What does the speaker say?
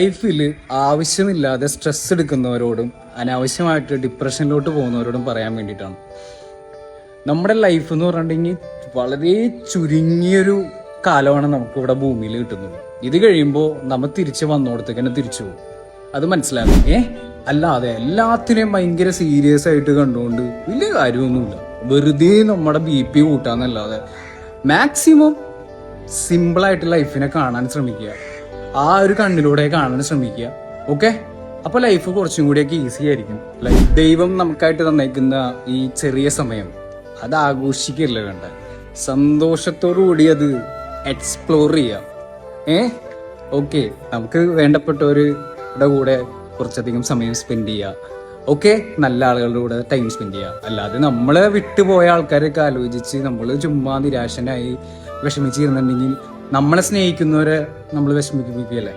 ലൈഫിൽ ആവശ്യമില്ലാതെ സ്ട്രെസ് എടുക്കുന്നവരോടും അനാവശ്യമായിട്ട് ഡിപ്രഷനിലോട്ട് പോകുന്നവരോടും പറയാൻ വേണ്ടിയിട്ടാണ്. നമ്മുടെ ലൈഫ് എന്ന് പറഞ്ഞിട്ടുണ്ടെങ്കിൽ വളരെ ചുരുങ്ങിയൊരു കാലമാണ് നമുക്ക് ഇവിടെ ഭൂമിയിൽ കിട്ടുന്നത്. ഇത് കഴിയുമ്പോൾ നമ്മൾ തിരിച്ച് വന്നോടത്തേക്ക് തന്നെ തിരിച്ചു പോകും. അത് മനസ്സിലാകും. അല്ലാതെ എല്ലാത്തിനെയും ഭയങ്കര സീരിയസ് ആയിട്ട് കണ്ടുകൊണ്ട് വലിയ കാര്യമൊന്നുമില്ല. വെറുതെ നമ്മുടെ BP കൂട്ടാന്നല്ലാതെ മാക്സിമം സിമ്പിളായിട്ട് ലൈഫിനെ കാണാൻ ശ്രമിക്കുക. ആ ഒരു കണ്ണിലൂടെ കാണാൻ ശ്രമിക്കുക. ഓക്കെ, അപ്പൊ ലൈഫ് കുറച്ചും കൂടിയൊക്കെ ഈസി ആയിരിക്കും. ദൈവം നമുക്കായിട്ട് തന്നേക്കുന്ന ഈ ചെറിയ സമയം അത് ആഘോഷിക്കല്ല വേണ്ട, സന്തോഷത്തോടു കൂടി അത് എക്സ്പ്ലോർ ചെയ്യാം. ഓക്കെ, നമുക്ക് വേണ്ടപ്പെട്ടവരുടെ കൂടെ കുറച്ചധികം സമയം സ്പെൻഡ് ചെയ്യുക. ഓക്കെ, നല്ല ആളുകളുടെ കൂടെ ടൈം സ്പെൻഡ് ചെയ്യുക. അല്ലാതെ നമ്മളെ വിട്ടുപോയ ആൾക്കാരൊക്കെ ആലോചിച്ച് നമ്മൾ ചുമ്മാ നിരാശനായി വിഷമിച്ചിരുന്നുണ്ടെങ്കിൽ നമ്മളെ സ്നേഹിക്കുന്നവരെ നമ്മൾ വിഷമിപ്പിക്കുകയല്ലേ.